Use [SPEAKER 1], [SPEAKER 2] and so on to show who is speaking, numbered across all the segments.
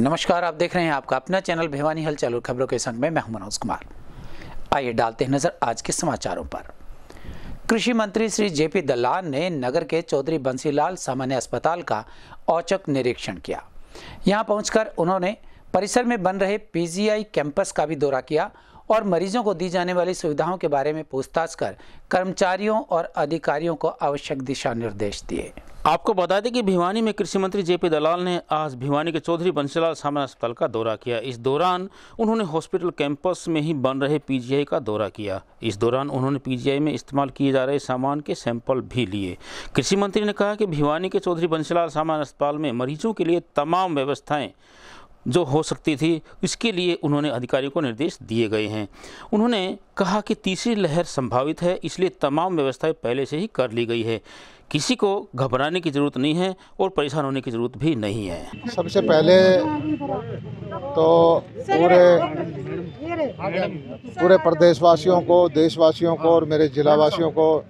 [SPEAKER 1] नमस्कार, आप देख रहे हैं आपका अपना चैनल भिवानी हलचल और खबरों के संग में मैं हूं मनोज कुमार। आइए डालते हैं नजर आज के समाचारों पर। कृषि मंत्री श्री जेपी दलाल ने नगर के चौधरी बंसीलाल सामान्य अस्पताल का औचक निरीक्षण किया। यहां पहुंचकर उन्होंने परिसर में बन रहे पीजीआई कैंपस का भी दौरा किया और मरीजों को दी जाने वाली सुविधाओं के बारे में पूछताछ कर कर्मचारियों और अधिकारियों को आवश्यक दिशा निर्देश दिए।
[SPEAKER 2] आपको बता दें कि भिवानी में कृषि मंत्री जेपी दलाल ने आज भिवानी के चौधरी बंसीलाल सामान्य अस्पताल का दौरा किया। इस दौरान उन्होंने हॉस्पिटल कैंपस में ही बन रहे पीजीआई का दौरा किया। इस दौरान उन्होंने पीजीआई में इस्तेमाल किए जा रहे सामान के सैंपल भी लिए। कृषि मंत्री ने कहा कि भिवानी के चौधरी बंसीलाल सामान्य अस्पताल में मरीजों के लिए तमाम व्यवस्थाएं जो हो सकती थी, इसके लिए उन्होंने अधिकारियों को निर्देश दिए गए हैं। उन्होंने कहा कि तीसरी लहर संभावित है, इसलिए तमाम व्यवस्थाएं पहले से ही कर ली गई है। किसी को घबराने की ज़रूरत नहीं है और परेशान होने की ज़रूरत भी नहीं है।
[SPEAKER 3] सबसे पहले तो पूरे प्रदेशवासियों को, देशवासियों को और मेरे जिलावासियों को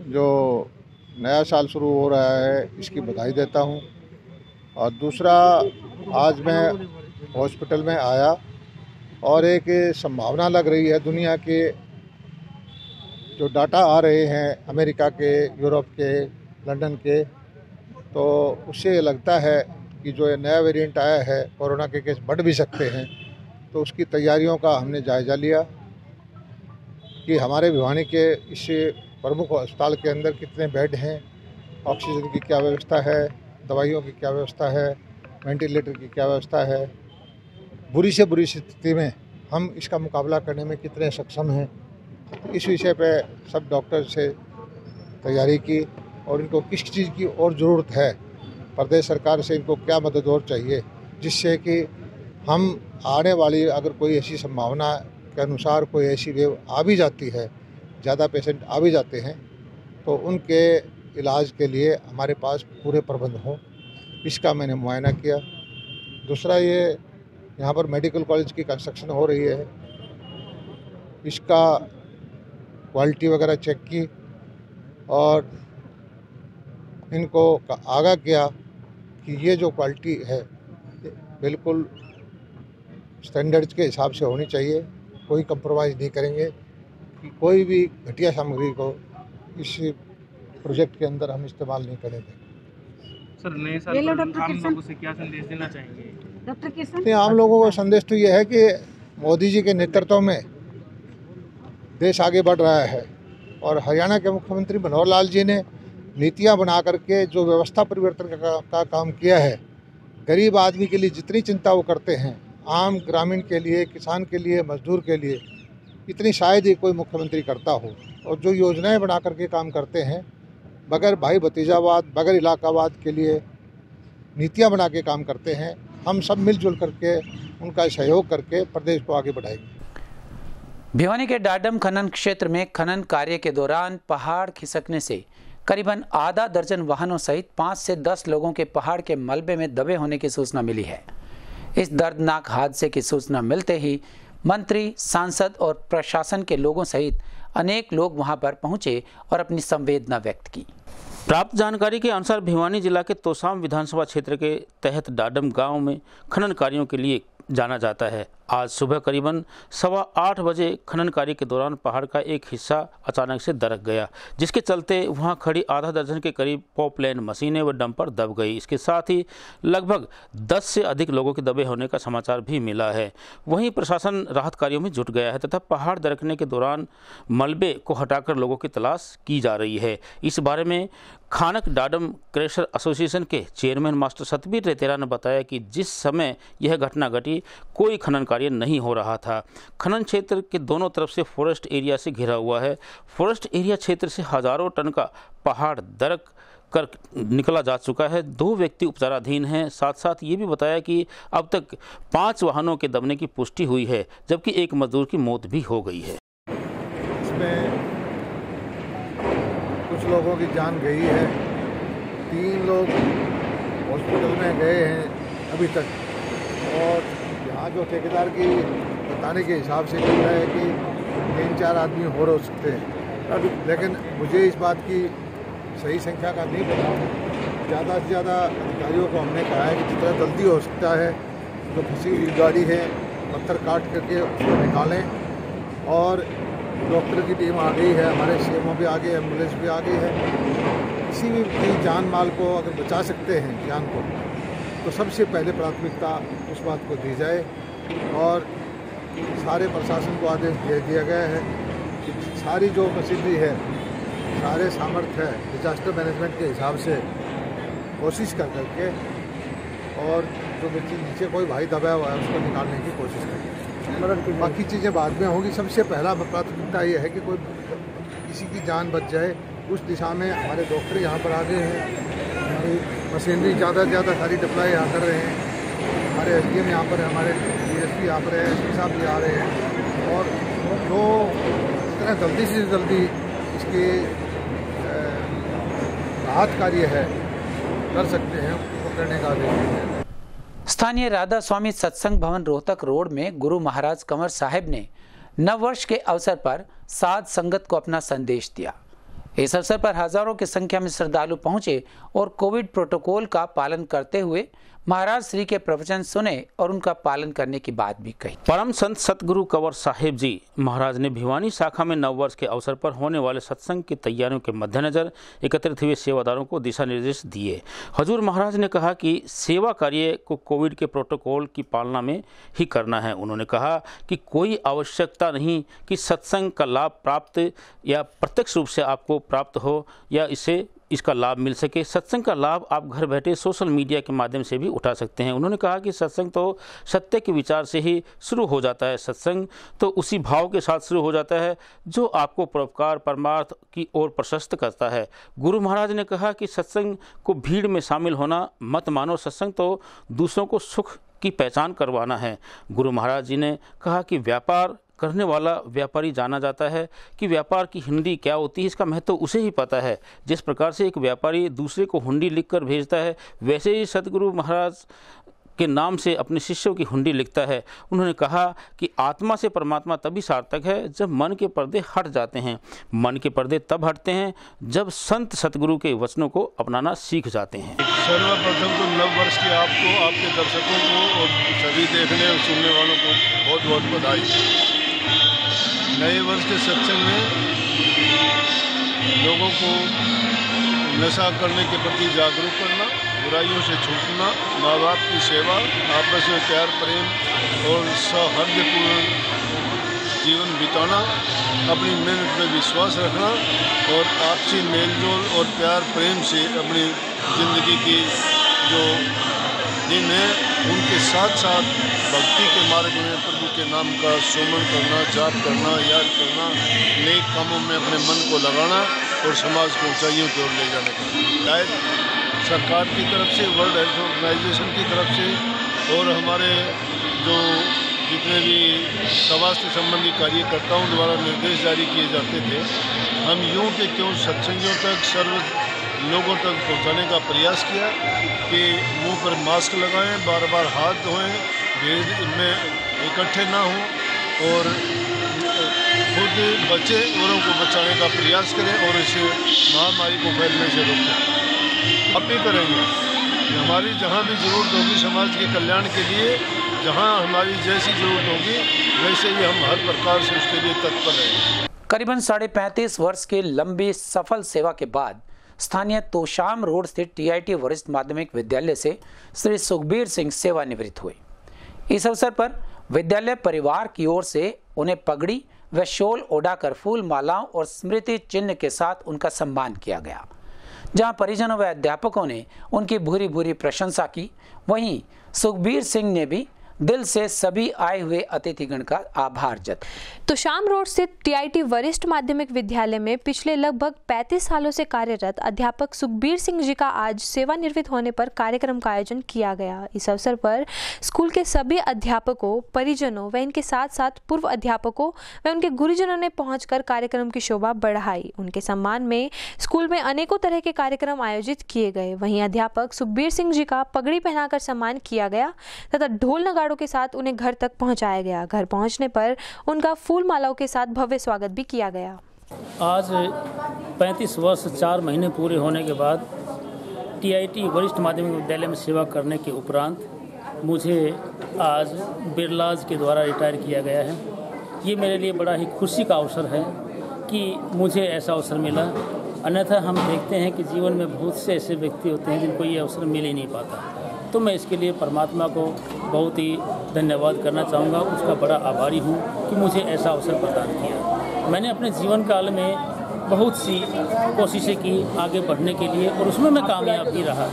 [SPEAKER 3] जो नया साल शुरू हो रहा है इसकी बधाई देता हूं। और दूसरा, आज मैं हॉस्पिटल में आया और एक संभावना लग रही है, दुनिया के जो डाटा आ रहे हैं अमेरिका के, यूरोप के, लंदन के, तो उससे लगता है कि जो नया वेरिएंट आया है कोरोना के केस बढ़ भी सकते हैं। तो उसकी तैयारियों का हमने जायज़ा लिया कि हमारे भिवानी के इस प्रमुख अस्पताल के अंदर कितने बेड हैं, ऑक्सीजन की क्या व्यवस्था है, दवाइयों की क्या व्यवस्था है, वेंटिलेटर की क्या व्यवस्था है, बुरी से बुरी स्थिति में हम इसका मुकाबला करने में कितने सक्षम हैं। इस विषय पे सब डॉक्टर से तैयारी की और इनको किस चीज़ की और ज़रूरत है, प्रदेश सरकार से इनको क्या मदद और चाहिए, जिससे कि हम आने वाली अगर कोई ऐसी संभावना के अनुसार कोई ऐसी वेव आ भी जाती है, ज़्यादा पेशेंट आ भी जाते हैं, तो उनके इलाज के लिए हमारे पास पूरे प्रबंध हों, इसका मैंने मुआयना किया। दूसरा, ये यहाँ पर मेडिकल कॉलेज की कंस्ट्रक्शन हो रही है, इसका क्वालिटी वगैरह चेक की और इनको आगाह किया कि ये जो क्वालिटी है बिल्कुल स्टैंडर्ड्स के हिसाब से होनी चाहिए, कोई कंप्रोमाइज़ नहीं करेंगे कि कोई भी घटिया सामग्री को इस प्रोजेक्ट के अंदर हम इस्तेमाल नहीं करेंगे।
[SPEAKER 4] सर, नए साल पर आम लोगों से क्या संदेश देना चाहेंगे?
[SPEAKER 3] डॉक्टर किशन, आम लोगों को संदेश तो ये है कि मोदी जी के नेतृत्व में देश आगे बढ़ रहा है और हरियाणा के मुख्यमंत्री मनोहर लाल जी ने नीतियां बना करके जो व्यवस्था परिवर्तन का काम किया है, गरीब आदमी के लिए जितनी चिंता वो करते हैं, आम ग्रामीण के लिए, किसान के लिए, मजदूर के लिए, इतनी शायद ही कोई मुख्यमंत्री करता हो। और जो योजनाएं बना करके काम करते हैं, बगैर भाई भतीजावाद, बगैर इलाकावाद के लिए नीतियां बना के काम करते हैं। हम सब मिलजुल करके उनका सहयोग करके प्रदेश को आगे बढ़ाएंगे।
[SPEAKER 1] भिवानी के डाडम खनन क्षेत्र में खनन कार्य के दौरान पहाड़ खिसकने से करीबन आधा दर्जन वाहनों सहित 5 से 10 लोगों के पहाड़ के मलबे में दबे होने की सूचना मिली है। इस दर्दनाक हादसे की सूचना मिलते ही मंत्री, सांसद और प्रशासन के लोगों सहित अनेक लोग वहां पर पहुंचे और अपनी संवेदना व्यक्त की।
[SPEAKER 2] प्राप्त जानकारी के अनुसार भिवानी जिला के तोसाम विधानसभा क्षेत्र के तहत डाडम गांव में खनन कार्यों के लिए जाना जाता है। आज सुबह करीबन 8:15 बजे खनन कार्य के दौरान पहाड़ का एक हिस्सा अचानक से दरक गया, जिसके चलते वहां खड़ी आधा दर्जन के करीब पॉपलैंड मशीनें व डंपर दब गई। इसके साथ ही लगभग 10 से अधिक लोगों के दबे होने का समाचार भी मिला है। वहीं प्रशासन राहत कार्यों में जुट गया है तथा पहाड़ दरकने के दौरान मलबे को हटाकर लोगों की तलाश की जा रही है। इस बारे में खानक डाडम क्रेशर एसोसिएशन के चेयरमैन मास्टर सतबीर रेतेरा ने बताया कि जिस समय यह घटना घटी, कोई खनन कार्य नहीं हो रहा था। खनन क्षेत्र के दोनों तरफ से फॉरेस्ट एरिया से घिरा हुआ है। फॉरेस्ट एरिया क्षेत्र से हजारों टन का पहाड़ दरक कर निकला जा चुका है। 2 व्यक्ति उपचाराधीन हैं। साथ साथ ये भी बताया कि अब तक 5 वाहनों के दबने की पुष्टि हुई है, जबकि एक मजदूर की मौत भी हो गई है।
[SPEAKER 3] इसमें कुछ लोगों की जान गई है, 3 लोग हॉस्पिटल में गए हैं अभी तक, और यहाँ जो ठेकेदार की बताने के हिसाब से कह रहा है कि 3-4 आदमी और हो सकते हैं। लेकिन मुझे इस बात की सही संख्या का नहीं पता। ज़्यादा से ज़्यादा अधिकारियों को हमने कहा है कि जितना जल्दी हो सकता है जो फंसी हुई गाड़ी है पत्थर काट करके उसको निकालें। और डॉक्टर की टीम आ गई है, हमारे सीएमओ भी आ गए, एम्बुलेंस भी आ गई है। किसी भी जान माल को अगर बचा सकते हैं जान को, तो सबसे पहले प्राथमिकता उस बात को दी जाए। और सारे प्रशासन को आदेश दे दिया गया है कि सारी जो मशीनरी है, सारे सामर्थ्य है, डिजास्टर मैनेजमेंट के हिसाब से कोशिश कर करके और जो नीचे कोई भाई दबाया हुआ है उसको निकालने की कोशिश करें। बाकी चीज़ें बाद में होंगी। सबसे पहला प्राथमिकता ये है कि कोई किसी की जान बच जाए। उस दिशा में हमारे डॉक्टर यहाँ पर आ गए हैं, हमारी मशीनरी ज़्यादा से ज़्यादा सारी अप्लाई यहाँ कर रहे हैं। हमारे एसडीएम यहाँ पर है, हमारे डीएसपी यहाँ पर है, एसपी साहब भी आ रहे हैं। और जो इतना जल्दी से जल्दी इसके राहत कार्य है कर सकते हैं वो करने का आदेश है।
[SPEAKER 1] स्थानीय राधा स्वामी सत्संग भवन रोहतक रोड में गुरु महाराज कंवर साहिब ने नववर्ष के अवसर पर साध संगत को अपना संदेश दिया। इस अवसर पर हजारों की संख्या में श्रद्धालु पहुंचे और कोविड प्रोटोकॉल का पालन करते हुए महाराज श्री के प्रवचन सुने और उनका पालन करने की बात भी कही।
[SPEAKER 2] परम संत सतगुरु कंवर साहिब जी महाराज ने भिवानी शाखा में नववर्ष के अवसर पर होने वाले सत्संग की तैयारियों के मद्देनजर एकत्रित हुए सेवादारों को दिशा निर्देश दिए। हजूर महाराज ने कहा कि सेवा कार्य को कोविड के प्रोटोकॉल की पालना में ही करना है। उन्होंने कहा कि कोई आवश्यकता नहीं कि सत्संग का लाभ प्राप्त या प्रत्यक्ष रूप से आपको प्राप्त हो या इसका लाभ मिल सके। सत्संग का लाभ आप घर बैठे सोशल मीडिया के माध्यम से भी उठा सकते हैं। उन्होंने कहा कि सत्संग तो सत्य के विचार से ही शुरू हो जाता है। सत्संग तो उसी भाव के साथ शुरू हो जाता है जो आपको परोपकार परमार्थ की ओर प्रशस्त करता है। गुरु महाराज ने कहा कि सत्संग को भीड़ में शामिल होना मत मानो, सत्संग तो दूसरों को सुख की पहचान करवाना है। गुरु महाराज जी ने कहा कि व्यापार करने वाला व्यापारी जाना जाता है कि व्यापार की हुंडी क्या होती है इसका महत्व उसे ही पता है। जिस प्रकार से एक व्यापारी दूसरे को हुंडी लिखकर भेजता है, वैसे ही सतगुरु महाराज के नाम से अपने शिष्यों की हुंडी लिखता है। उन्होंने कहा कि आत्मा से परमात्मा तभी सार्थक है जब मन के पर्दे हट जाते हैं। मन के पर्दे तब हटते हैं जब संत सतगुरु के वचनों को अपनाना सीख जाते हैं।
[SPEAKER 5] सर्वप्रथम तो नव वर्ष की आपको, आपके दर्शकों को और सभी देखने और सुनने वालों को बहुत बहुत बधाई। नए वर्ष के सत्संग में लोगों को नशा करने के प्रति जागरूक करना, बुराइयों से छूटना, माँ बाप की सेवा, आपस में प्यार प्रेम और सौहार्दपूर्ण जीवन बिताना, अपनी मेहनत में विश्वास रखना और आपसी मेलजोल और प्यार प्रेम से अपनी ज़िंदगी की जो दिन है उनके साथ साथ भक्ति के मार्ग में प्रभु के नाम का सुमन करना, जाप करना, याद करना, नेक कामों में अपने मन को लगाना और समाज को ऊंचाइयों की ओर ले जाने का। शायद सरकार की तरफ से, वर्ल्ड हेल्थ ऑर्गेनाइजेशन की तरफ से और हमारे जो जितने भी स्वास्थ्य संबंधी कार्यकर्ताओं द्वारा निर्देश जारी किए जाते थे, हम यूँ के त्यों सत्संगियों तक, सर्व लोगों तक पहुंचाने का प्रयास किया कि मुंह पर मास्क लगाएं, बार बार हाथ धोएं, भीड़ में इकट्ठे ना हों और खुद बचे औरों को बचाने का प्रयास करें और इस महामारी को फैलने से रोकें। अब भी करेंगे। हमारी जहाँ भी ज़रूरत होगी समाज के कल्याण के लिए, जहाँ हमारी जैसी ज़रूरत होगी वैसे ही हम हर प्रकार से उसके लिए तत्पर रहेंगे।
[SPEAKER 1] करीबन 35.5 वर्ष के लंबी सफल सेवा के बाद स्थानीय तोशाम रोड स्थित टीआईटी वरिष्ठ माध्यमिक विद्यालय से श्री सुखबीर सिंह सेवानिवृत्त हुए। इस अवसर पर विद्यालय परिवार की ओर से उन्हें पगड़ी व शॉल ओढ़ाकर फूल मालाओं और स्मृति चिन्ह के साथ उनका सम्मान किया गया। जहां परिजनों व अध्यापकों ने उनकी भूरी भूरी प्रशंसा की, वहीं सुखबीर सिंह ने भी दिल से सभी आए हुए अतिथिगण का आभार जताया।
[SPEAKER 6] तोशाम रोड स्थित टीआईटी वरिष्ठ माध्यमिक विद्यालय में पिछले लगभग 35 सालों से कार्यरत अध्यापक सुखबीर सिंह जी का आज सेवानिवृत्त होने पर कार्यक्रम का आयोजन किया गया। इस अवसर पर स्कूल के सभी अध्यापकों, परिजनों व इनके साथ साथ पूर्व अध्यापकों व उनके गुरुजनों ने पहुंचकर कार्यक्रम की शोभा बढ़ाई। उनके सम्मान में स्कूल में अनेकों तरह के कार्यक्रम आयोजित किए गए। वहीं अध्यापक सुखबीर सिंह जी का पगड़ी पहनाकर सम्मान किया गया तथा ढोल नगाड़ों के साथ उन्हें घर तक पहुंचाया गया। घर पहुंचने पर उनका फूल मालाओं के साथ भव्य स्वागत भी किया गया।
[SPEAKER 7] आज 35 वर्ष 4 महीने पूरे होने के बाद टीआईटी वरिष्ठ माध्यमिक विद्यालय में सेवा करने के उपरांत मुझे आज बिरलाज के द्वारा रिटायर किया गया है। ये मेरे लिए बड़ा ही खुशी का अवसर है कि मुझे ऐसा अवसर मिला। अन्यथा हम देखते हैं कि जीवन में बहुत से ऐसे व्यक्ति होते हैं जिनको ये अवसर मिल ही नहीं पाता। तो मैं इसके लिए परमात्मा को बहुत ही धन्यवाद करना चाहूँगा, उसका बड़ा आभारी हूँ कि मुझे ऐसा अवसर प्रदान किया। मैंने अपने जीवन काल में बहुत सी कोशिशें की आगे बढ़ने के लिए और उसमें मैं कामयाब भी रहा।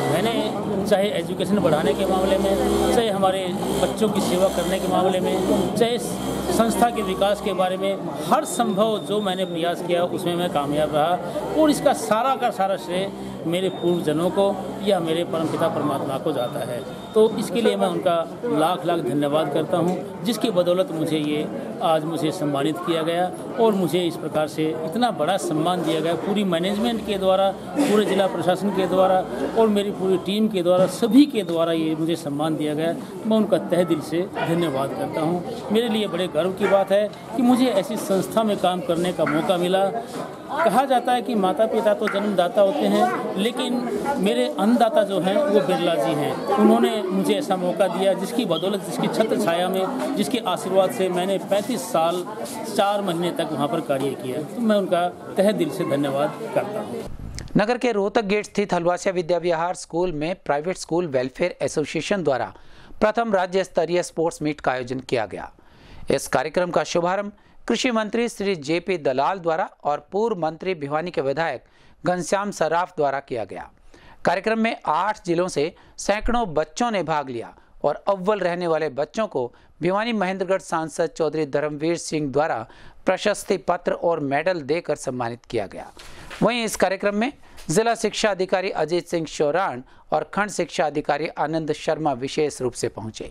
[SPEAKER 7] मैंने चाहे एजुकेशन बढ़ाने के मामले में, चाहे हमारे बच्चों की सेवा करने के मामले में, चाहे संस्था के विकास के बारे में, हर संभव जो मैंने प्रयास किया उसमें मैं कामयाब रहा। और इसका सारा का सारा श्रेय मेरे पूर्वजनों को या मेरे परमपिता परमात्मा को जाता है। तो इसके लिए मैं उनका लाख लाख धन्यवाद करता हूँ, जिसकी बदौलत मुझे ये आज मुझे सम्मानित किया गया और मुझे इस प्रकार से इतना बड़ा सम्मान दिया गया पूरी मैनेजमेंट के द्वारा, पूरे जिला प्रशासन के द्वारा और मेरी पूरी टीम के द्वारा, सभी के द्वारा ये मुझे सम्मान दिया गया। मैं उनका तहे दिल से धन्यवाद करता हूँ। मेरे लिए बड़े गर्व की बात है कि मुझे ऐसी संस्था में काम करने का मौका मिला। कहा जाता है कि माता पिता तो जन्मदाता होते हैं, लेकिन मेरे अन्नदाता जो हैं वो बिरला जी हैं। उन्होंने मुझे ऐसा मौका दिया जिसकी बदौलत, जिसकी छत्र छाया में, जिसके आशीर्वाद से मैंने 35 साल 4 महीने तक वहाँ पर कार्य किया। तो मैं उनका तहे दिल से धन्यवाद करता हूँ।
[SPEAKER 1] नगर के रोहतक गेट स्थित हलवासिया विद्या विहार स्कूल में प्राइवेट स्कूल वेलफेयर एसोसिएशन द्वारा प्रथम राज्य स्तरीय स्पोर्ट्स मीट का आयोजन किया गया। इस कार्यक्रम का शुभारंभ कृषि मंत्री श्री जेपी दलाल द्वारा और पूर्व मंत्री भिवानी के विधायक घनश्याम सर्राफ द्वारा किया गया। कार्यक्रम में 8 जिलों से सैकड़ों बच्चों ने भाग लिया और अव्वल रहने वाले बच्चों को भिवानी महेंद्रगढ़ सांसद चौधरी धर्मवीर सिंह द्वारा प्रशस्ति पत्र और मेडल देकर सम्मानित किया गया। वहीं इस कार्यक्रम में जिला शिक्षा अधिकारी अजीत सिंह शौरान और खंड शिक्षा अधिकारी आनंद शर्मा विशेष रूप से पहुंचे।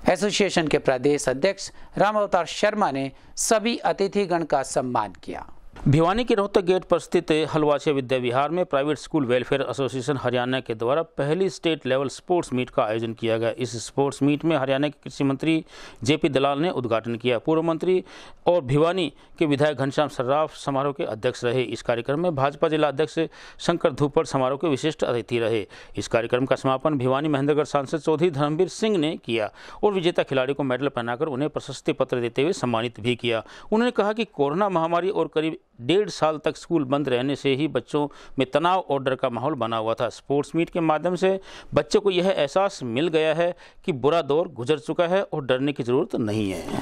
[SPEAKER 1] एसोसिएशन के प्रदेश अध्यक्ष राम अवतार शर्मा ने सभी अतिथिगण का सम्मान किया।
[SPEAKER 2] भिवानी के रोहतक गेट पर स्थित हलवासिया विद्या विहार में private school welfare association Haryana के द्वारा पहली स्टेट लेवल स्पोर्ट्स मीट का आयोजन किया गया। इस स्पोर्ट्स मीट में हरियाणा के कृषि मंत्री जेपी दलाल ने उद्घाटन किया। पूर्व मंत्री और भिवानी के विधायक घनश्याम सर्राफ समारोह के अध्यक्ष रहे। इस कार्यक्रम में भाजपा जिला अध्यक्ष शंकर धूपड़ समारोह के विशिष्ट अतिथि रहे। इस कार्यक्रम का समापन भिवानी महेंद्रगढ़ सांसद चौधरी धर्मवीर सिंह ने किया और विजेता खिलाड़ी को मेडल पहनाकर उन्हें प्रशस्ति पत्र देते हुए सम्मानित भी किया। उन्होंने कहा कि कोरोना महामारी और करीब 1.5 साल तक स्कूल बंद रहने से ही बच्चों में तनाव और डर का माहौल बना हुआ था। स्पोर्ट्स मीट के माध्यम से बच्चों को यह एहसास मिल गया है कि बुरा दौर गुजर चुका है और डरने की जरूरत नहीं है।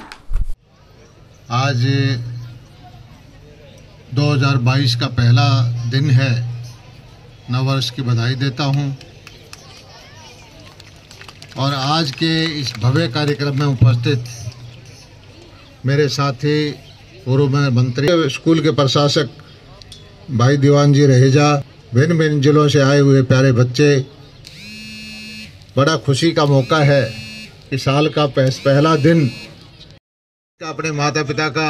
[SPEAKER 3] आज 2022 का पहला दिन है। नववर्ष की बधाई देता हूं और आज के इस भव्य कार्यक्रम में उपस्थित मेरे साथी पूर्व मंत्री, स्कूल के प्रशासक भाई दीवान जी रहेजा, भिन्न भिन्न जिलों से आए हुए प्यारे बच्चे, बड़ा खुशी का मौका है कि साल का पहला दिन अपने माता पिता का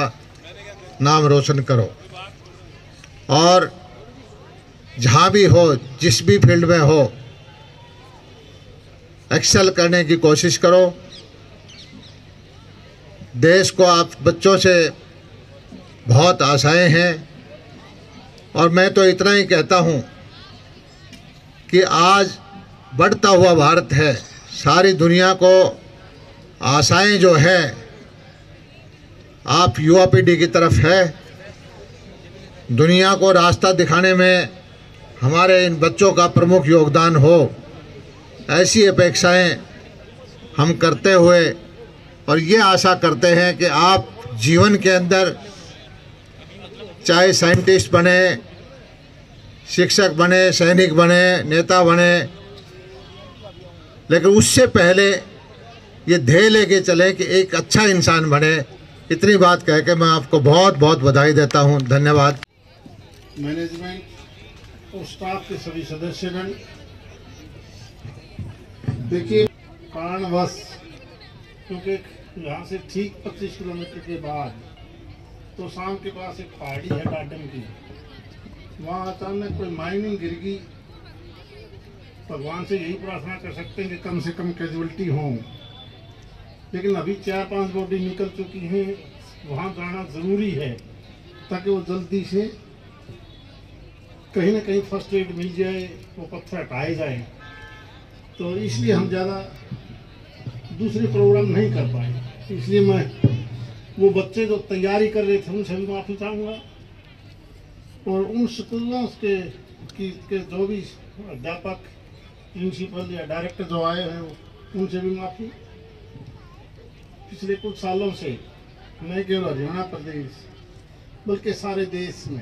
[SPEAKER 3] नाम रोशन करो और जहाँ भी हो, जिस भी फील्ड में हो, एक्सेल करने की कोशिश करो। देश को आप बच्चों से बहुत आशाएं हैं और मैं तो इतना ही कहता हूं कि आज बढ़ता हुआ भारत है। सारी दुनिया को आशाएं जो है आप युवा पीढ़ी की तरफ है। दुनिया को रास्ता दिखाने में हमारे इन बच्चों का प्रमुख योगदान हो, ऐसी अपेक्षाएं हम करते हुए और ये आशा करते हैं कि आप जीवन के अंदर चाहे साइंटिस्ट बने, शिक्षक बने, सैनिक बने, नेता बने, लेकिन उससे पहले ये ध्येय लेके चले कि एक अच्छा इंसान बने। इतनी बात कह के मैं आपको बहुत बहुत बधाई देता हूं। धन्यवाद।
[SPEAKER 8] मैनेजमेंट और स्टाफ के सभी सदस्यगण, देखिए कारणवश क्योंकि यहाँ से ठीक 25 किलोमीटर के बाद तो शाम के पास एक पहाड़ी है डाडम की, वहाँ अचानक कोई माइनिंग गिर गई। भगवान से यही प्रार्थना कर सकते हैं कि कम से कम कैजुअलिटी हो, लेकिन अभी 4-5 बॉडी निकल चुकी हैं। वहाँ जाना ज़रूरी है ताकि वो जल्दी से कहीं ना कहीं फर्स्ट एड मिल जाए, वो पत्थर हटाए जाए। तो इसलिए हम ज़्यादा दूसरे प्रोग्राम नहीं कर पाए। इसलिए मैं वो बच्चे जो तैयारी कर रहे थे उनसे भी माफ़ी चाहूँगा और उन स्कूलों के जो भी अध्यापक, प्रिंसिपल या डायरेक्टर जो आए हैं उनसे भी माफ़ी। पिछले कुछ सालों से न केवल हरियाणा प्रदेश बल्कि सारे देश में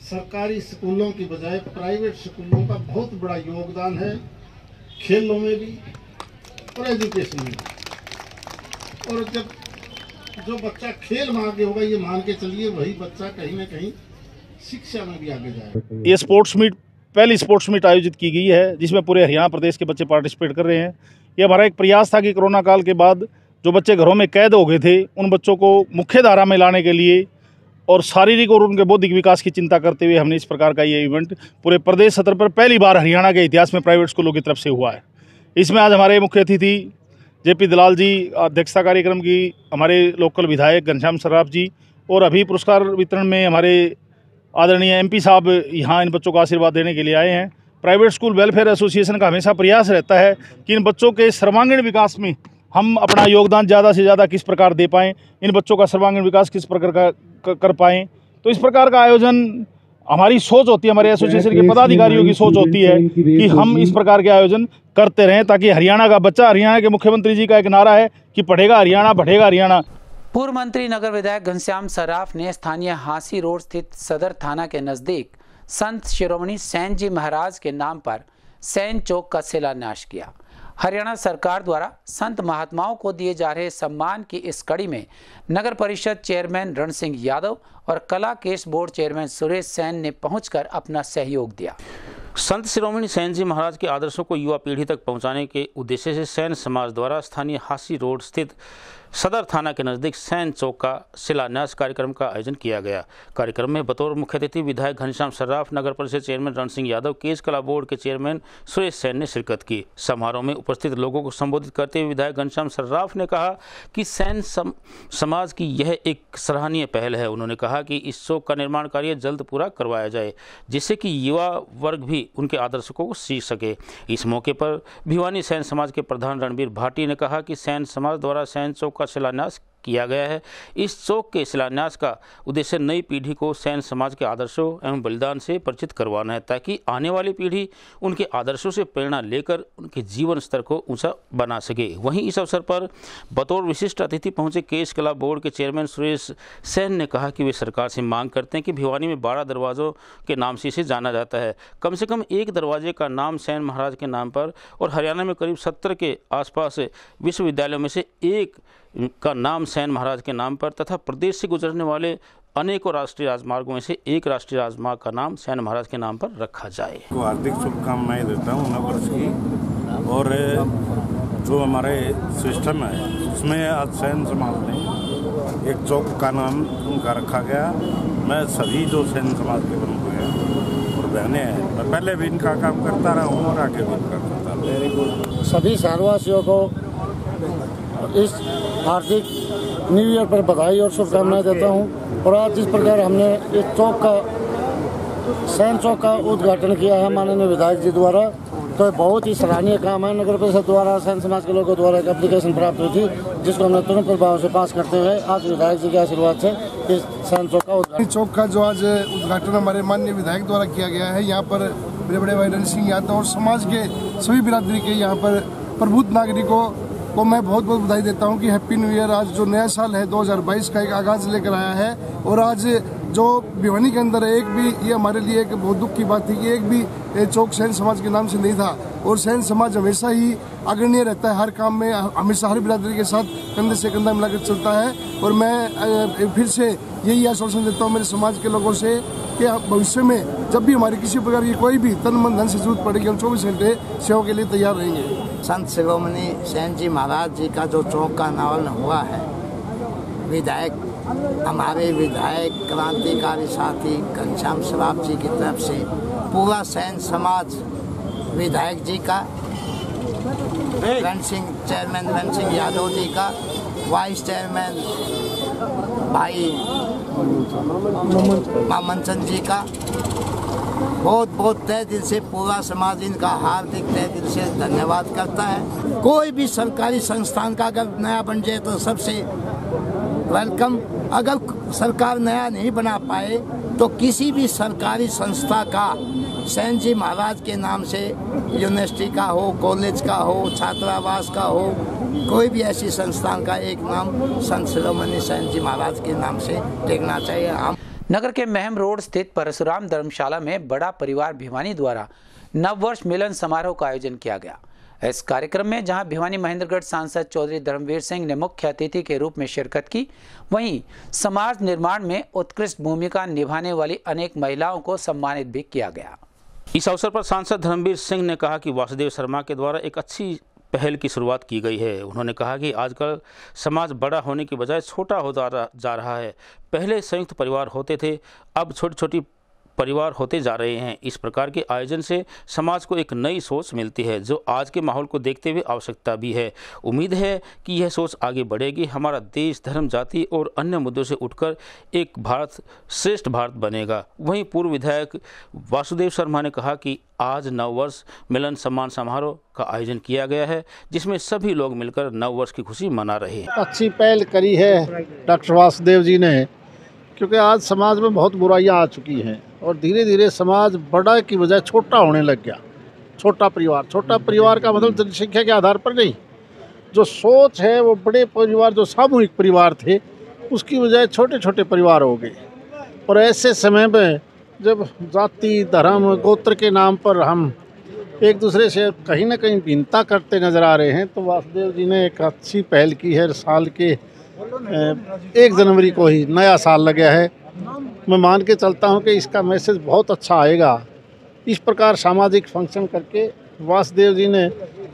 [SPEAKER 8] सरकारी स्कूलों की बजाय प्राइवेट स्कूलों का बहुत बड़ा योगदान है, खेलों में भी और एजुकेशन में भी। और जब जो बच्चा खेल में आगे होगा, ये मान के चलिए वही बच्चा कहीं ना कहीं शिक्षा में भी आगे जाएगा।
[SPEAKER 9] ये स्पोर्ट्स मीट पहली स्पोर्ट्स मीट आयोजित की गई है जिसमें पूरे हरियाणा प्रदेश के बच्चे पार्टिसिपेट कर रहे हैं। ये हमारा एक प्रयास था कि कोरोना काल के बाद जो बच्चे घरों में कैद हो गए थे उन बच्चों को मुख्य धारा में लाने के लिए और शारीरिक और उनके बौद्धिक विकास की चिंता करते हुए हमने इस प्रकार का ये इवेंट पूरे प्रदेश स्तर पर पहली बार हरियाणा के इतिहास में प्राइवेट स्कूलों की तरफ से हुआ है। इसमें आज हमारे मुख्य अतिथि जेपी दलाल जी अध्यक्षता कार्यक्रम की, हमारे लोकल विधायक घनश्याम सर्राफ जी और अभी पुरस्कार वितरण में हमारे आदरणीय एमपी साहब यहाँ इन बच्चों को आशीर्वाद देने के लिए आए हैं। प्राइवेट स्कूल वेलफेयर एसोसिएशन का हमेशा प्रयास रहता है कि इन बच्चों के सर्वांगीण विकास में हम अपना योगदान ज़्यादा से ज़्यादा किस प्रकार दे पाएँ, इन बच्चों का सर्वांगीण विकास किस प्रकार का कर पाएँ। तो इस प्रकार का आयोजन हमारी सोच होती है, हमारे एसोसिएशन के पदाधिकारियों की सोच होती है कि हम इस प्रकार के आयोजन करते रहें ताकि हरियाणा का बच्चा, हरियाणा के मुख्यमंत्री जी का एक नारा है कि पढ़ेगा हरियाणा, बढ़ेगा हरियाणा।
[SPEAKER 1] पूर्व मंत्री नगर विधायक घनश्याम सर्राफ ने स्थानीय हांसी रोड स्थित सदर थाना के नजदीक संत शिरोमणि सेन जी महाराज के नाम पर सेन चौक का शिलान्यास किया। हरियाणा सरकार द्वारा संत महात्माओं को दिए जा रहे सम्मान की इस कड़ी में नगर परिषद चेयरमैन रण सिंह यादव और कला case board chairman Suresh Sen ने पहुंचकर अपना सहयोग दिया।
[SPEAKER 2] संत शिरोमणि सेन जी महाराज के आदर्शों को युवा पीढ़ी तक पहुंचाने के उद्देश्य से सेन समाज द्वारा स्थानीय हांसी रोड स्थित सदर थाना के नज़दीक सेन चौक का शिलान्यास कार्यक्रम का आयोजन किया गया। कार्यक्रम में बतौर मुख्य अतिथि विधायक घनश्याम सर्राफ, नगर परिषद चेयरमैन रण सिंह यादव, केस कला बोर्ड के चेयरमैन सुरेश सेन ने शिरकत की। समारोह में उपस्थित लोगों को संबोधित करते हुए विधायक घनश्याम सर्राफ ने कहा कि सेन समाज की यह एक सराहनीय पहल है। उन्होंने कहा कि इस चौक का निर्माण कार्य जल्द पूरा करवाया जाए जिससे कि युवा वर्ग भी उनके आदर्शों को सीख सके। इस मौके पर भिवानी सेन समाज के प्रधान रणबीर भाटी ने कहा कि सेन समाज द्वारा सेन चौक का शिलान्यास किया गया है। इस चौक के शिलान्यास का उद्देश्य नई पीढ़ी को सेन समाज के आदर्शों एवं बलिदान से परिचित करवाना है ताकि आने वाली पीढ़ी उनके आदर्शों से प्रेरणा लेकर उनके जीवन स्तर को ऊंचा बना सके। वहीं इस अवसर पर बतौर विशिष्ट अतिथि पहुंचे केस कला बोर्ड के चेयरमैन सुरेश सेन ने कहा कि वे सरकार से मांग करते हैं कि भिवानी में 12 दरवाज़ों के नाम से इसे जाना जाता है, कम से कम एक दरवाजे का नाम सेन महाराज के नाम पर और हरियाणा में करीब 70 के आसपास विश्वविद्यालयों में से एक का नाम सेन महाराज के नाम पर तथा प्रदेश से गुजरने वाले अनेकों राष्ट्रीय राजमार्गों में से एक राष्ट्रीय राजमार्ग का नाम सेन महाराज के नाम पर रखा जाए।
[SPEAKER 10] हार्दिक शुभकामनाएं देता हूँ नववर्ष की। और जो हमारे सिस्टम है उसमें आज सेन समाज ने एक चौक का नाम उनका रखा गया। मैं सभी जो सेन समाज के प्रमुख हैं और बहनें हैं, मैं पहले भी इनका काम करता रहा हूँ और आगे भी इनका करता रहूँगा।
[SPEAKER 11] सभी शहरवासियों को इस हार्दिक न्यू ईयर पर बधाई और शुभकामनाएं देता हूं। और आज जिस प्रकार हमने इस चौक का सेन चौक का उद्घाटन किया है माननीय विधायक जी द्वारा, तो बहुत ही सराहनीय काम है। नगर परिषद द्वारा सेन समाज के लोगों द्वारा एक एप्लीकेशन प्राप्त हुई थी जिसको हमने तुरंत प्रभाव से पास करते हुए आज विधायक जी के आशीर्वाद से इस सेन चौक का उद्घाटन।
[SPEAKER 12] चौक का जो आज उद्घाटन हमारे माननीय विधायक द्वारा किया गया है, यहाँ पर बड़े बड़े भाई रण सिंह यादव और समाज के सभी बिरादरी के यहाँ पर प्रबुद्ध नागरिकों को मैं बहुत बहुत बधाई देता हूं कि हैप्पी न्यू ईयर। आज जो नया साल है 2022 का एक आगाज लेकर आया है और आज जो भिवानी के अंदर एक भी, ये हमारे लिए एक बहुत दुख की बात थी कि एक भी चौक सेन समाज के नाम से नहीं था। और सेन समाज हमेशा ही अग्रणी रहता है हर काम में, हमेशा हर बिरादरी के साथ कंधे से कंधा मिलाकर चलता है। और मैं फिर से यही आश्वासन देता हूँ मेरे समाज के लोगों से कि भविष्य में जब भी हमारी किसी प्रकार की कोई भी तन मन धन से जरूरत पड़ेगी हम 24 घंटे सेवा के लिए तैयार रहेंगे।
[SPEAKER 13] संत शिरोमणि सेन जी महाराज जी का जो चौक का अनावरण हुआ है, हमारे विधायक क्रांतिकारी साथी घनश्याम सर्राफ जी की तरफ से पूरा सेन समाज, विधायक जी का, रण सिंह चेयरमैन रण सिंह यादव जी का, वाइस चेयरमैन भाई मामन चंद जी का बहुत बहुत तहे दिल से पूरा समाज इनका हार्दिक तहे दिल से धन्यवाद करता है। कोई भी सरकारी संस्थान का अगर नया बन जाए तो सबसे वेलकम। अगर सरकार नया नहीं बना पाए तो किसी भी सरकारी संस्था का सैन जी महाराज के नाम से यूनिवर्सिटी का हो, कॉलेज का हो, छात्रावास का हो, कोई भी ऐसी संस्थान का एक नाम संत शिरोमणि सैन जी महाराज के नाम से टेकना चाहिए। हम
[SPEAKER 1] नगर के महम रोड स्थित परशुराम धर्मशाला में बड़ा परिवार भिवानी द्वारा नववर्ष मिलन समारोह का आयोजन किया गया। इस कार्यक्रम में जहां भिवानी महेंद्रगढ़ सांसद चौधरी धर्मवीर सिंह ने मुख्य अतिथि के रूप में शिरकत की, वहीं समाज निर्माण में उत्कृष्ट भूमिका निभाने वाली अनेक महिलाओं को सम्मानित भी किया गया।
[SPEAKER 2] इस अवसर पर सांसद धर्मवीर सिंह ने कहा कि वासुदेव शर्मा के द्वारा एक अच्छी पहल की शुरुआत की गई है। उन्होंने कहा कि आजकल समाज बड़ा होने की बजाय छोटा होता जा रहा है। पहले संयुक्त परिवार होते थे, अब छोटी छोटी परिवार होते जा रहे हैं। इस प्रकार के आयोजन से समाज को एक नई सोच मिलती है, जो आज के माहौल को देखते हुए आवश्यकता भी है। उम्मीद है कि यह सोच आगे बढ़ेगी। हमारा देश धर्म, जाति और अन्य मुद्दों से उठकर एक भारत श्रेष्ठ भारत बनेगा। वहीं पूर्व विधायक वासुदेव शर्मा ने कहा कि आज नववर्ष मिलन सम्मान समारोह का आयोजन किया गया है, जिसमें सभी लोग मिलकर नववर्ष की खुशी मना रहे हैं।
[SPEAKER 9] अच्छी पहल करी है डॉक्टर वासुदेव जी ने, क्योंकि आज समाज में बहुत बुराइयां आ चुकी हैं और धीरे धीरे समाज बड़ा की बजाय छोटा होने लग गया। छोटा परिवार का मतलब जनसंख्या के आधार पर नहीं, जो सोच है वो बड़े परिवार, जो सामूहिक परिवार थे, उसकी बजाय छोटे छोटे परिवार हो गए। और ऐसे समय में जब जाति, धर्म, गोत्र के नाम पर हम एक दूसरे से कहीं ना कहीं भिन्नता करते नज़र आ रहे हैं, तो वासुदेव जी ने एक अच्छी पहल की है। साल के 1 जनवरी को ही नया साल लग गया है। मैं मान के चलता हूं कि इसका मैसेज बहुत अच्छा आएगा। इस प्रकार सामाजिक फंक्शन करके वासुदेव जी ने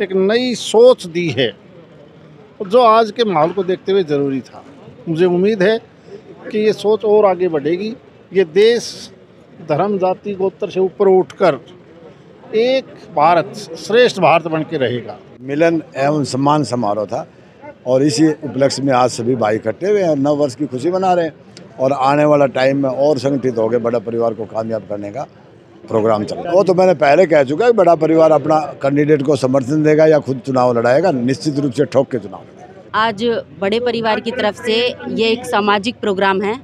[SPEAKER 9] एक नई सोच दी है, जो आज के माहौल को देखते हुए ज़रूरी था। मुझे उम्मीद है कि ये सोच और आगे बढ़ेगी। ये देश धर्म, जाति, गोत्र से ऊपर उठकर एक भारत, श्रेष्ठ भारत बन के रहेगा।
[SPEAKER 14] मिलन एवं सम्मान समारोह था और इसी उपलक्ष्य में आज सभी भाई इकट्ठे हुए हैं, नव वर्ष की खुशी मना रहे हैं और आने वाला टाइम में और संगठित हो गए बड़ा परिवार को कामयाब करने का प्रोग्राम चल रहा है। वो तो मैंने पहले कह चुका है, बड़ा परिवार अपना कैंडिडेट को समर्थन देगा या खुद चुनाव लड़ाएगा, निश्चित रूप से ठोक के चुनाव लड़ाएगा।
[SPEAKER 15] आज बड़े परिवार की तरफ से ये एक सामाजिक प्रोग्राम है,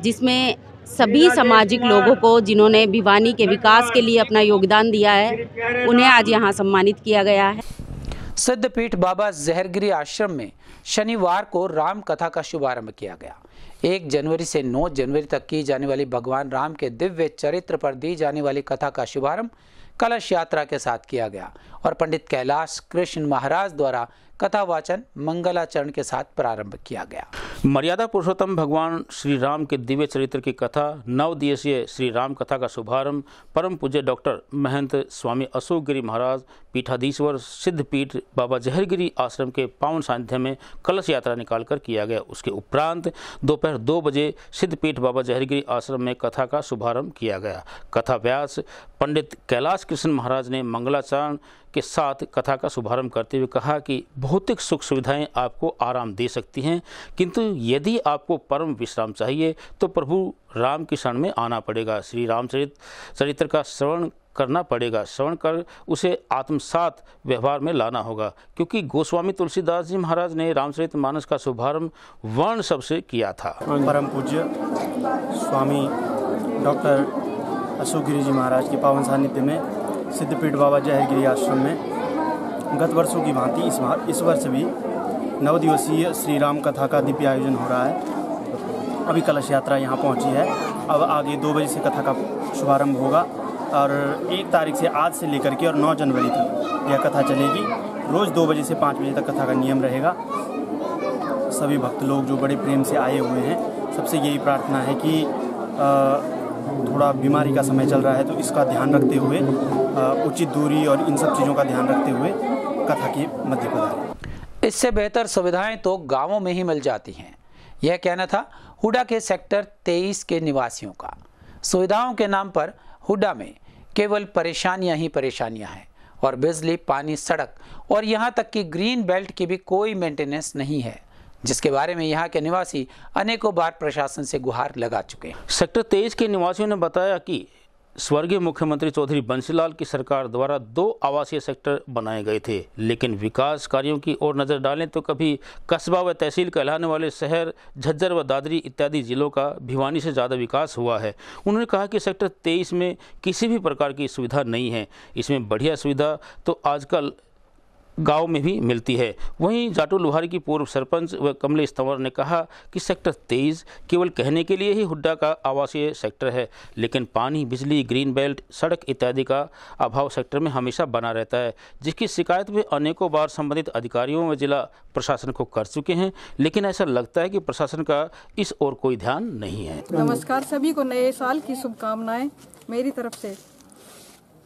[SPEAKER 15] जिसमें सभी सामाजिक लोगों को जिन्होंने भिवानी के विकास के लिए अपना योगदान दिया है, उन्हें आज यहाँ सम्मानित किया गया है।
[SPEAKER 1] सिद्धपीठ बाबा जहरगिरी आश्रम में शनिवार को राम कथा का शुभारंभ किया गया। 1 जनवरी से 9 जनवरी तक की जाने वाली भगवान राम के दिव्य चरित्र पर दी जाने वाली कथा का शुभारंभ कलश यात्रा के साथ किया गया और पंडित कैलाश कृष्ण महाराज द्वारा कथा वाचन मंगलाचरण के साथ प्रारंभ किया गया।
[SPEAKER 2] मर्यादा पुरुषोत्तम भगवान श्री राम के दिव्य चरित्र की कथा 9 दिवसीय श्री राम कथा का शुभारंभ परम पूज्य डॉक्टर महंत स्वामी अशोक गिरी महाराज पीठाधीश्वर सिद्धपीठ बाबा जहरगिरी आश्रम के पावन सानिध्य में कलश यात्रा निकालकर किया गया। उसके उपरांत दोपहर 2 बजे सिद्धपीठ बाबा जहरगिरी आश्रम में कथा का शुभारंभ किया गया। कथा व्यास पंडित कैलाश कृष्ण महाराज ने मंगलाचरण के साथ कथा का शुभारंभ करते हुए कहा कि भौतिक सुख सुविधाएं आपको आराम दे सकती हैं, किंतु यदि आपको परम विश्राम चाहिए तो प्रभु राम की शरण में आना पड़ेगा। श्री रामचरित्र का श्रवण करना पड़ेगा। श्रवण कर उसे आत्मसात व्यवहार में लाना होगा, क्योंकि गोस्वामी तुलसीदास जी महाराज ने रामचरितमानस का शुभारंभ वर्ण शब्द से किया था।
[SPEAKER 16] परम पूज्य स्वामी डॉक्टर अशोक गिरी जी महाराज के पावन सानिध्य में सिद्धपीठ बाबा जहरगिरी आश्रम में गत वर्षों की भांति इस वर्ष भी 9 दिवसीय श्री राम कथा का दिव्य आयोजन हो रहा है। अभी कलश यात्रा यहाँ पहुँची है। अब आगे 2 बजे से कथा का शुभारंभ होगा और 1 तारीख से आज से लेकर के और 9 जनवरी तक यह कथा चलेगी। रोज़ 2 बजे से 5 बजे तक कथा का नियम रहेगा। सभी भक्त लोग जो बड़े प्रेम से आए हुए हैं, सबसे यही प्रार्थना है कि थोड़ा बीमारी का समय चल रहा है, तो इसका ध्यान रखते हुए उचित दूरी और इन सब चीज़ों का ध्यान रखते हुए कथा के मध्य पधारें।
[SPEAKER 1] इससे बेहतर सुविधाएं तो गांवों में ही मिल जाती हैं, यह कहना था हुडा के सेक्टर 23 के निवासियों का। सुविधाओं के नाम पर हुडा में केवल परेशानियां ही परेशानियां हैं और बिजली, पानी, सड़क और यहां तक कि ग्रीन बेल्ट की भी कोई मेंटेनेंस नहीं है, जिसके बारे में यहाँ के निवासी अनेकों बार प्रशासन से गुहार लगा चुके हैं।
[SPEAKER 2] सेक्टर 23 के निवासियों ने बताया कि स्वर्गीय मुख्यमंत्री चौधरी बंसीलाल की सरकार द्वारा 2 आवासीय सेक्टर बनाए गए थे, लेकिन विकास कार्यों की ओर नज़र डालें तो कभी कस्बा व तहसील कहलाने वाले शहर झज्जर व दादरी इत्यादि जिलों का भिवानी से ज़्यादा विकास हुआ है। उन्होंने कहा कि सेक्टर 23 में किसी भी प्रकार की सुविधा नहीं है। इसमें बढ़िया सुविधा तो आजकल गांव में भी मिलती है। वहीं जाटू लुहारी की पूर्व सरपंच व कमलेश तंवर ने कहा कि सेक्टर 23 केवल कहने के लिए ही हुड्डा का आवासीय सेक्टर है, लेकिन पानी, बिजली, ग्रीन बेल्ट, सड़क इत्यादि का अभाव सेक्टर में हमेशा बना रहता है, जिसकी शिकायत वे अनेकों बार संबंधित अधिकारियों व जिला प्रशासन को कर चुके हैं, लेकिन ऐसा लगता है कि प्रशासन का इस ओर कोई ध्यान नहीं है।
[SPEAKER 17] नमस्कार, सभी को नए साल की शुभकामनाएं मेरी तरफ से।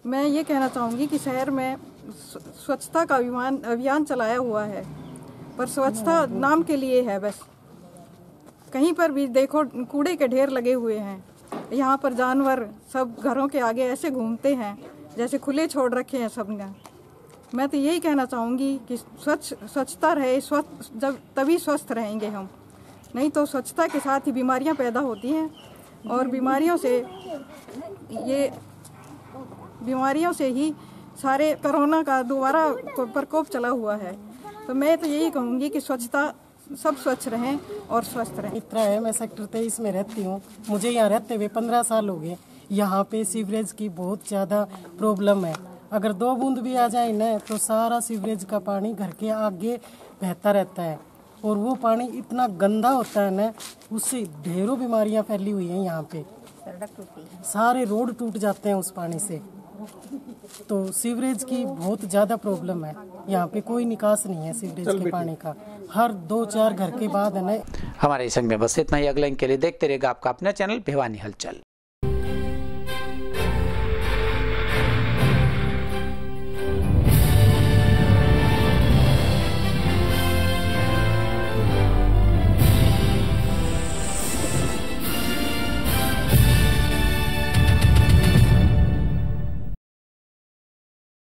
[SPEAKER 17] मैं ये कहना चाहूँगी कि शहर में स्वच्छता का अभियान चलाया हुआ है, पर स्वच्छता नाम के लिए है बस। कहीं पर भी देखो कूड़े के ढेर लगे हुए हैं। यहाँ पर जानवर सब घरों के आगे ऐसे घूमते हैं जैसे खुले छोड़ रखे हैं सबने। मैं तो यही कहना चाहूँगी कि स्वच्छता रहे, जब तभी स्वस्थ रहेंगे हम, नहीं तो स्वच्छता के साथ ही बीमारियाँ पैदा होती हैं और बीमारियों से ही सारे कोरोना का दोबारा प्रकोप चला हुआ है। तो मैं तो यही कहूँगी कि स्वच्छता, सब स्वच्छ रहें और स्वस्थ रहें।
[SPEAKER 18] इतना है, मैं सेक्टर 23 में रहती हूँ। मुझे यहाँ रहते हुए 15 साल हो गए। यहाँ पे सीवरेज की बहुत ज़्यादा प्रॉब्लम है। अगर 2 बूंद भी आ जाए ना तो सारा सीवरेज का पानी घर के आगे बहता रहता है और वो पानी इतना गंदा होता है ना, उससे ढेरों बीमारियाँ फैली हुई हैं। यहाँ पे सारे रोड टूट जाते हैं उस पानी से। तो सीवरेज की बहुत ज़्यादा प्रॉब्लम है। यहाँ पे कोई निकास नहीं है सीवरेज के पानी का। हर 2-4 घर के बाद है ना।
[SPEAKER 1] हमारे संग में बस इतना ही। अगले के लिए देखते रहेगा आपका अपना चैनल भिवानी हलचल।